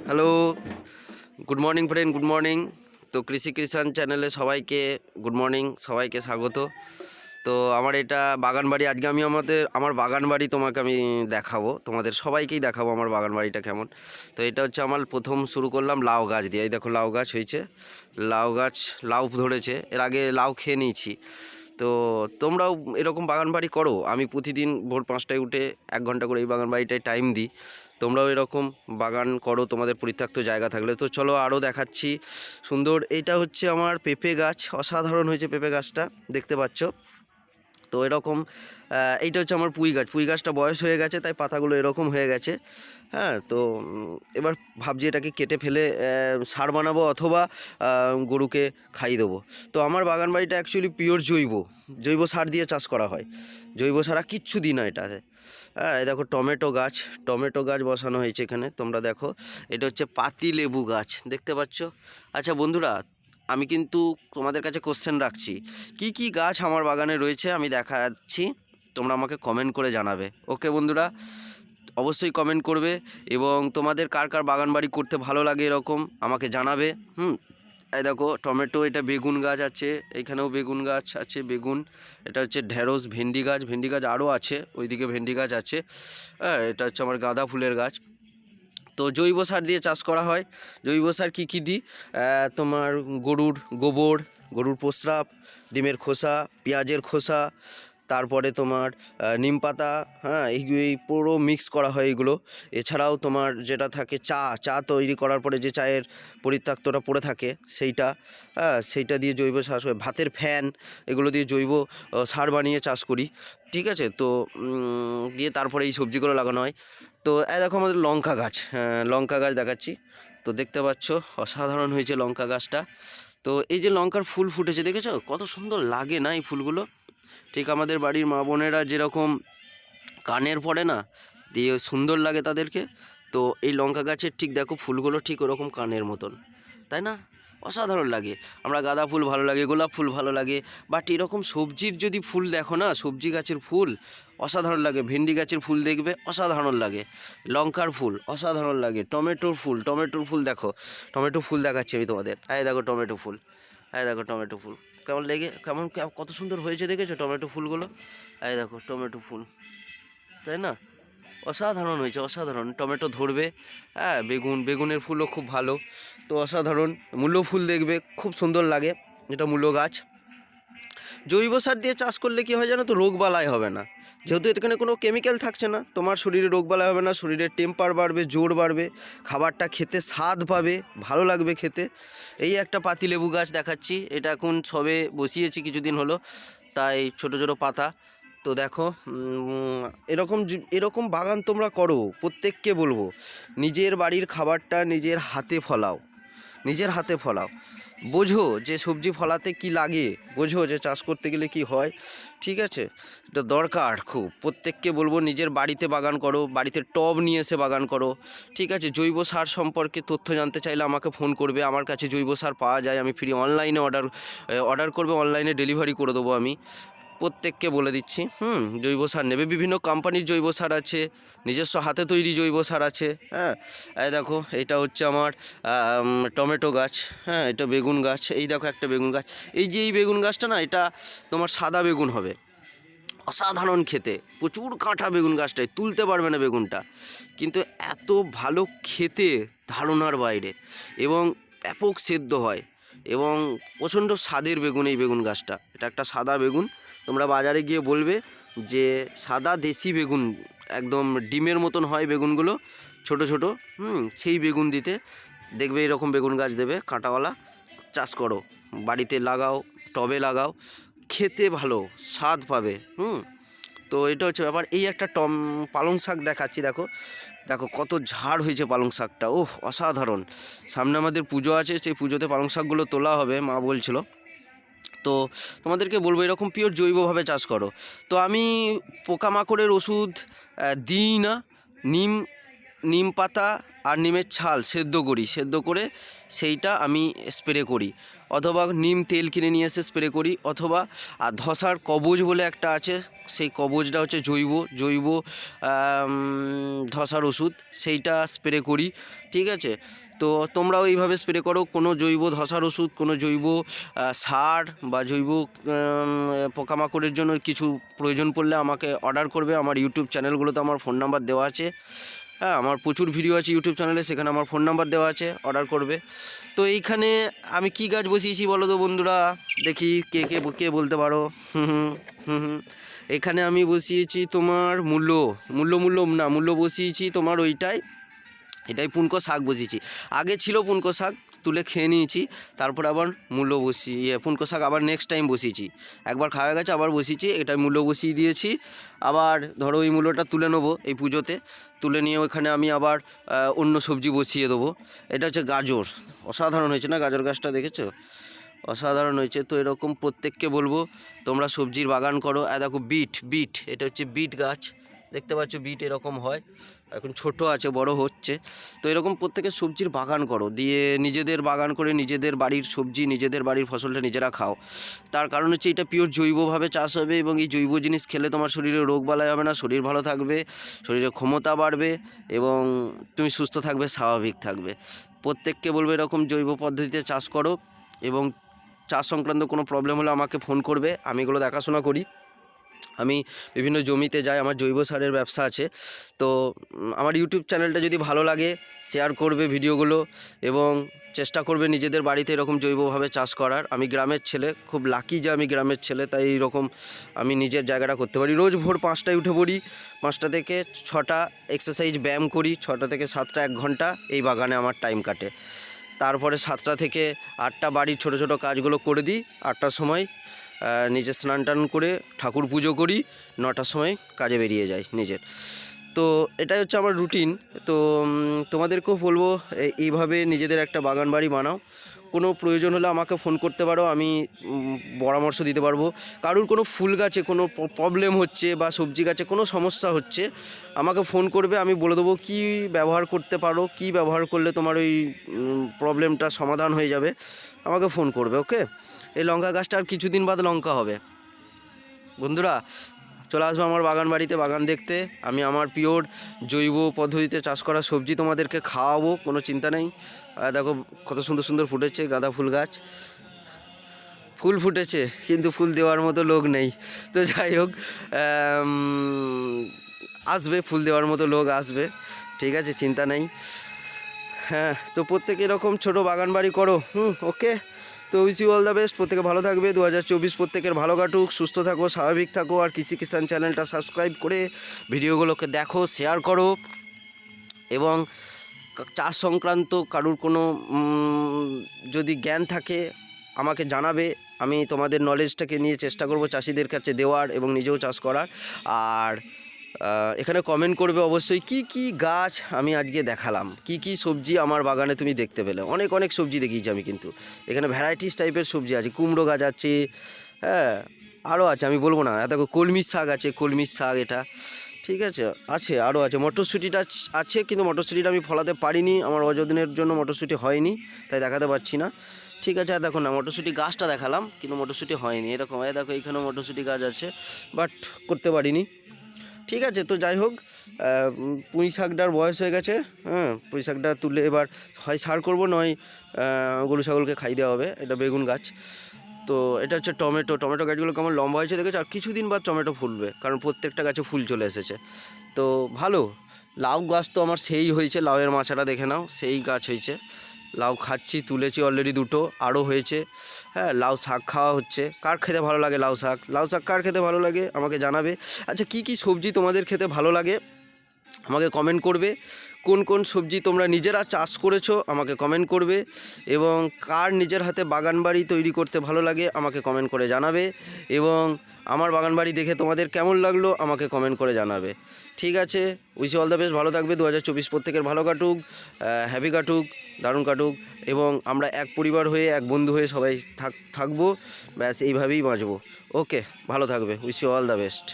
Hello, good morning friend, good morning. তো কৃষি কিষান চ্যানেলে সবাইকে গুড মর্নিং, সবাইকে স্বাগত। তো আমার এটা বাগান বাড়ি। আজকে আমি আমার বাগান বাড়ি তোমাকে আমি দেখাবো, তোমাদের সবাইকেই দেখাবো আমার বাগান বাড়িটা কেমন। তো এটা হচ্ছে আমার প্রথম শুরু করলাম লাউ গাছ দিয়ে। এই দেখো লাউ গাছ হয়েছে, লাউ গাছ লাউ ধরেছে। এর আগে লাউ খেয়ে নিয়েছি। তো তোমরাও এরকম বাগান বাড়ি করো। আমি প্রতিদিন ভোর 5টায় উঠে 1 ঘন্টা করে এই বাগান বাড়িটায় টাইম দিই। তোমরাও এরকম বাগান করো তোমাদের পরিত্যক্ত জায়গা থাকলে। তো চলো আরও দেখাচ্ছি সুন্দর। এইটা হচ্ছে আমার পেঁপে গাছ, অসাধারণ হয়েছে পেঁপে গাছটা, দেখতে পাচ্ছ। তো এরকম এইটা হচ্ছে আমার পুঁই গাছ। পুঁই গাছটা বয়স হয়ে গেছে, তাই পাতাগুলো এরকম হয়ে গেছে। হ্যাঁ, তো এবার ভাবছি এটাকে কেটে ফেলে সার বানাবো অথবা গরুকে খাইয়ে দেবো। তো আমার বাগান বাড়িটা অ্যাকচুয়ালি পিওর জৈব সার দিয়ে চাষ করা হয়। জৈব সার আর কিচ্ছু দিই না এটাতে। হ্যাঁ, এই দেখো টমেটো গাছ বসানো হয়েছে এখানে, তোমরা দেখো। এটা হচ্ছে পাতি লেবু গাছ, দেখতে পাচ্ছ। আচ্ছা বন্ধুরা, আমি কিন্তু তোমাদের কাছে কোশ্চেন রাখছি, কি কি গাছ আমার বাগানে রয়েছে আমি দেখাচ্ছি, তোমরা আমাকে কমেন্ট করে জানাবে। ওকে বন্ধুরা, অবশ্যই কমেন্ট করবে। এবং তোমাদের কার কার বাগান বাড়ি করতে ভালো লাগে এরকম আমাকে জানাবে। এই দেখো টমেটো, এটা বেগুন গাছ আছে, এইখানেও বেগুন গাছ আছে, বেগুন। এটা হচ্ছে ঢেঁড়স, ভেন্ডি গাছ আরও আছে, ওইদিকে ভেন্ডি গাছ আছে। হ্যাঁ, এটা হচ্ছে আমার গাঁদা ফুলের গাছ। তো জৈব সার দিয়ে চাষ করা হয়। জৈব সার কী কী দিই? তোমার গরুর গোবর, গরুর প্রস্রাব, ডিমের খোসা, পেঁয়াজের খোসা, তারপরে তোমার নিম পাতা। হ্যাঁ, এই পুরো মিক্স করা হয় এইগুলো। এছাড়াও তোমার যেটা থাকে চা তৈরি করার পরে যে চায়ের পরিত্যক্তটা পড়ে থাকে সেইটা, হ্যাঁ সেইটা দিয়ে জৈব সার, ভাতের ফ্যান, এগুলো দিয়ে জৈব সার বানিয়ে চাষ করি। ঠিক আছে, তো দিয়ে তারপরে এই সবজিগুলো লাগানো হয়। তো দেখো আমাদের লঙ্কা গাছ দেখাচ্ছি। তো দেখতে পাচ্ছ অসাধারণ হয়েছে লঙ্কা গাছটা। তো এই যে লঙ্কার ফুল ফুটেছে, দেখেছো কত সুন্দর লাগে না এই ফুলগুলো? ঠিক আমাদের বাড়ির মা বোনেরা যেরকম কানের পড়ে না, দিয়ে সুন্দর লাগে তাদেরকে। তো এই লঙ্কা গাছের ঠিক দেখো ফুলগুলো ঠিক ওরকম কানের মতন, তাই না? অসাধারণ লাগে। আমরা গাঁদা ফুল ভালো লাগে, গোলাপ ফুল ভালো লাগে, বাট এরকম সবজির যদি ফুল দেখো না, সবজি গাছের ফুল অসাধারণ লাগে। ভেন্ডি গাছের ফুল দেখবে অসাধারণ লাগে, লঙ্কার ফুল অসাধারণ লাগে, টমেটোর ফুল দেখো, টমেটো ফুল দেখাচ্ছি আমি তোমাদের। দেখো টমেটো ফুল, দেখো টমেটো ফুল কত সুন্দর হয়েছে, দেখেছো টমেটো ফুলগুলো? দেখো টমেটো ফুল, তাই না? অসাধারণ হয়েছে, অসাধারণ। টমেটো ধরবে। হ্যাঁ, বেগুনের ফুলও খুব ভালো। তো অসাধারণ। মূলো ফুল দেখবে খুব সুন্দর লাগে, এটা মূলো গাছ। জৈব সার দিয়ে চাষ করলে কী হয় জানো তো, রোগবালাই হবে না। যেহেতু এখানে কোনো কেমিক্যাল থাকছে না, তোমার শরীরে রোগবালাই হবে না, শরীরের টেম্পার বাড়বে, জোর বাড়বে, খাবারটা খেতে স্বাদ পাবে, ভালো লাগবে খেতে। এই একটা পাতিলেবু গাছ দেখাচ্ছি, এটা এখন সবে বসিয়েছি কিছুদিন হলো, তাই ছোট ছোট পাতা। তো দেখো এরকম বাগান তোমরা করো, প্রত্যেককে বলবো নিজের বাড়ির খাবারটা নিজের হাতে ফলাও। বোঝো যে সবজি ফলাতে কি লাগে, বোঝো যে চাষ করতে গেলে কি হয়। ঠিক আছে, এটা দরকার খুব। প্রত্যেককে বলবো নিজের বাড়িতে বাগান করো, বাড়িতে টব নিয়ে এসে বাগান করো। ঠিক আছে, জৈব সার সম্পর্কে তথ্য জানতে চাইলে আমাকে ফোন করবে। আমার কাছে জৈব সার পাওয়া যায়, আমি ফ্রি অনলাইনে অর্ডার করবে, অনলাইনে ডেলিভারি করে দেবো আমি। প্রত্যেককে বলে দিচ্ছি, জৈব সার নেবে। বিভিন্ন কোম্পানির জৈব সার আছে, নিজস্ব হাতে তৈরি জৈব সার আছে। হ্যাঁ, এই দেখো এটা হচ্ছে আমার টমেটো গাছ। হ্যাঁ, এটা বেগুন গাছ। এই দেখো একটা বেগুন গাছ। এই যে এই বেগুন গাছটা না, এটা তোমার সাদা বেগুন হবে, অসাধারণ খেতে। প্রচুর কাঁটা বেগুন গাছটায়, তুলতে পারবে না বেগুনটা, কিন্তু এত ভালো খেতে, ধারণার বাইরে। এবং ব্যাপক সেদ্ধ হয়, এবং প্রচণ্ড স্বাদের বেগুন এই বেগুন গাছটা। এটা একটা সাদা বেগুন। তোমরা বাজারে গিয়ে বলবে যে সাদা দেশি বেগুন, একদম ডিমের মতন হয় বেগুনগুলো, ছোট ছোট। সেই বেগুন দিতে, দেখবে এরকম বেগুন গাছ দেবে কাঁটাওয়ালা। চাষ করো, বাড়িতে লাগাও, টবে লাগাও, খেতে ভালো স্বাদ পাবে। তো এটা হচ্ছে ব্যাপার। এই একটা পালং শাক দেখাচ্ছি, দেখো দেখো কত ঝাড় হয়েছে পালং শাকটা, ওহ অসাধারণ। সামনে আমাদের পুজো আছে, সেই পুজোতে পালং শাকগুলো তোলা হবে, মা বলছিল। তো তোমাদেরকে বলবো এরকম পিওর জৈবভাবে চাষ করো। তো আমি পোকামাকড়ের ওষুধ দিই না। নিম পাতা আর নিমের ছাল সেদ্ধ করে সেইটা আমি স্প্রে করি, অথবা নিম তেল কিনে নিয়ে এসে স্প্রে করি, অথবা আর ধসার কবজ বলে একটা আছে, সেই কবজটা হচ্ছে জৈব ধসার ওষুধ, সেইটা স্প্রে করি। ঠিক আছে, তো তোমরাও এইভাবে স্প্রে করো। কোনো জৈব ধসার ওষুধ, কোনো জৈব সার বা জৈব পোকামাকড়ের জন্য কিছু প্রয়োজন পড়লে আমাকে অর্ডার করবে। আমার ইউটিউব চ্যানেলগুলোতে আমার ফোন নাম্বার দেওয়া আছে। হ্যাঁ, আমার প্রচুর ভিডিও আছে ইউটিউব চ্যানেলে, সেখানে আমার ফোন নাম্বার দেওয়া আছে, অর্ডার করবে। তো এইখানে আমি কি গাছ বসিয়েছি বলো তো বন্ধুরা, দেখি কে বলতে পারো। এখানে আমি বসিয়েছি তোমার মূল্য বসিয়েছি তোমার এটাই পুনকো শাক বসিয়েছি। আগে ছিল পুনকো শাক, তুলে খেয়ে নিয়েছি, তারপর আবার পুনকো শাক আবার নেক্সট টাইম বসিয়েছি। একবার খাওয়া গেছে, আবার বসিয়েছি, এটাই মূল্য বসিয়ে দিয়েছি। আবার ধরো ওই মূল্যটা তুলে নেবো এই পুজোতে, তুলে নিয়ে ওখানে আমি আবার অন্য সবজি বসিয়ে দেবো। এটা হচ্ছে গাজর, অসাধারণ হয়েছে না গাজর গাছটা, দেখেছো? অসাধারণ হয়েছে। তো এরকম প্রত্যেককে বলবো তোমরা সবজির বাগান করো। দেখো বিট, এটা হচ্ছে বিট গাছ, দেখতে পাচ্ছ বিট এরকম হয়, এখন ছোট আছে, বড় হচ্ছে। তো এরকম প্রত্যেকের সবজির বাগান করো, দিয়ে নিজেদের বাগান করে নিজেদের বাড়ির সবজি, নিজেদের বাড়ির ফসলটা নিজেরা খাও। তার কারণ হচ্ছে এটা পিওর জৈবভাবে চাষ হবে, এবং এই জৈব জিনিস খেলে তোমার শরীরে রোগ বালাই হবে না, শরীর ভালো থাকবে, শরীরে ক্ষমতা বাড়বে, এবং তুমি সুস্থ থাকবে, স্বাভাবিক থাকবে। প্রত্যেককে বলবো এরকম জৈব পদ্ধতিতে চাষ করো, এবং চাষ সংক্রান্ত কোনো প্রবলেম হলে আমাকে ফোন করবে, আমি এগুলো দেখাশোনা করি। আমি বিভিন্ন জমিতে যাই, আমার জৈব সারের ব্যবসা আছে। তো আমার ইউটিউব চ্যানেলটা যদি ভালো লাগে, শেয়ার করবে ভিডিওগুলো, এবং চেষ্টা করবে নিজেদের বাড়িতে এরকম জৈবভাবে চাষ করার। আমি গ্রামের ছেলে, খুব লাকি যে আমি গ্রামের ছেলে, তাই এইরকম আমি নিজের জায়গাটা করতে পারি। রোজ ভোর 5টায় উঠে পড়ি, 5টা থেকে 6টা এক্সারসাইজ ব্যায়াম করি, 6টা থেকে 7টা 1 ঘন্টা এই বাগানে আমার টাইম কাটে। তারপরে 7টা থেকে 8টা বাড়ির ছোটো ছোটো কাজগুলো করে দিই। 8টার সময় নিজে স্নান টান করে ঠাকুর পুজো করি, 9টার সময় কাজে বেরিয়ে যাই নিজের। তো এটাই হচ্ছে আমার রুটিন। তো তোমাদেরকেও বলবো এইভাবে নিজেদের একটা বাগান বাড়ি বানাও। কোনো প্রয়োজন হলে আমাকে ফোন করতে পারো, আমি পরামর্শ দিতে পারবো। কারুর কোনো ফুল গাছে কোনো প্রবলেম হচ্ছে বা সবজি গাছে কোনো সমস্যা হচ্ছে, আমাকে ফোন করবে, আমি বলে দেবো কী ব্যবহার করতে পারো, কী ব্যবহার করলে তোমার ওই প্রবলেমটা সমাধান হয়ে যাবে। আমাকে ফোন করবে, ওকে? এই লঙ্কা গাছটা আর কিছুদিন বাদ লঙ্কা হবে। বন্ধুরা চলে আসবে আমার বাগান বাড়িতে বাগান দেখতে। আমি আমার পিওর জৈব পদ্ধতিতে চাষ করা সবজি তোমাদেরকে খাওয়াবো, কোনো চিন্তা নেই। দেখো কত সুন্দর সুন্দর ফুটেছে গাঁদা ফুল গাছ, ফুল ফুটেছে কিন্তু ফুল দেওয়ার মতো লোক নেই। তো যাই হোক, আসবে, ফুল দেওয়ার মতো লোক আসবে, ঠিক আছে, চিন্তা নেই। হ্যাঁ, তো প্রত্যেকে এরকম ছোটো বাগান বাড়ি করো। ওকে, তো wish you all the best. প্রত্যেকে ভালো থাকবে, 2024 প্রত্যেকের ভালো কাটুক, সুস্থ থাকো, স্বাভাবিক থাকো। আর কৃষি কিষান চ্যানেলটা সাবস্ক্রাইব করে ভিডিওগুলোকে দেখো, শেয়ার করো, এবং চাষ সংক্রান্ত কারুর কোনো যদি জ্ঞান থাকে আমাকে জানাবে। আমি তোমাদের নলেজটাকে নিয়ে চেষ্টা করব চাষিদের কাছে দেওয়ার, এবং নিজেও চাষ করার। আর এখানে কমেন্ট করবে অবশ্যই কি কি গাছ আমি আজকে দেখালাম, কি কি সবজি আমার বাগানে তুমি দেখতে পেলে। অনেক অনেক সবজি দেখিয়েছি আমি, কিন্তু এখানে ভ্যারাইটিস টাইপের সবজি আছে, কুমড়ো গাছ আছে, হ্যাঁ আরও আছে, আমি বলবো না। দেখো কলমির শাক আছে, কলমির শাক এটা, ঠিক আছে, আছে আরও আছে। মটরশুঁটিটা আছে, কিন্তু মটরশুঁটিটা আমি ফলাতে পারিনি, আমার অযত্নের জন্য মটরশুঁটি হয়নি, তাই দেখাতে পারছি না। ঠিক আছে, আর দেখো না, মটরশুঁটি গাছটা দেখালাম কিন্তু মটরশুঁটি হয়নি, এরকম। দেখো এইখানেও মটরশুঁটি গাছ আছে, বাট করতে পারিনি। ঠিক আছে, তো যাই হোক, পুঁই শাকটার বয়স হয়ে গেছে। পুঁই শাকটা তুলে এবার হয় সার করবো, নয় গরু ছাগলকে খাই দেওয়া হবে। এটা বেগুন গাছ। তো এটা হচ্ছে টমেটো গাছগুলো কেমন লম্বা হয়েছে দেখেছো। আর কিছুদিন বাদ টমেটো ফুলবে, কারণ প্রত্যেকটা গাছে ফুল চলে এসেছে। তো ভালো। লাউ গাছ তো আমার সেই হয়েছে, লাউয়ের মাচাটা দেখে নাও, সেই গাছ হয়েছে। লাউ খাচ্ছি, তুলেছি অলরেডি 2টো, আরও হয়েছে। হ্যাঁ, লাউ শাক খাওয়া হচ্ছে। কার খেতে ভালো লাগে লাউ শাক কার খেতে ভালো লাগে আমাকে জানাবে। আচ্ছা, কি কি সবজি তোমাদের খেতে ভালো লাগে আমাকে কমেন্ট করবে। কোন কোন সবজি তোমরা নিজেরা চাষ করেছো আমাকে কমেন্ট করবে, এবং কার নিজের হাতে বাগান বাড়ি তৈরি করতে ভালো লাগে আমাকে কমেন্ট করে জানাবে, এবং আমার বাগান বাড়ি দেখে তোমাদের কেমন লাগলো আমাকে কমেন্ট করে জানাবে। ঠিক আছে, উইশ অল দ্য বেস্ট, ভালো থাকবে। 2024 প্রত্যেকের ভালো কাটুক, হ্যাপি কাটুক, দারুণ কাটুক, এবং আমরা এক পরিবার হয়ে, এক বন্ধু হয়ে সবাই থাকবো। ব্যাস এইভাবেই বাঁচবো। ওকে, ভালো থাকবে, উইশ অল দ্য বেস্ট।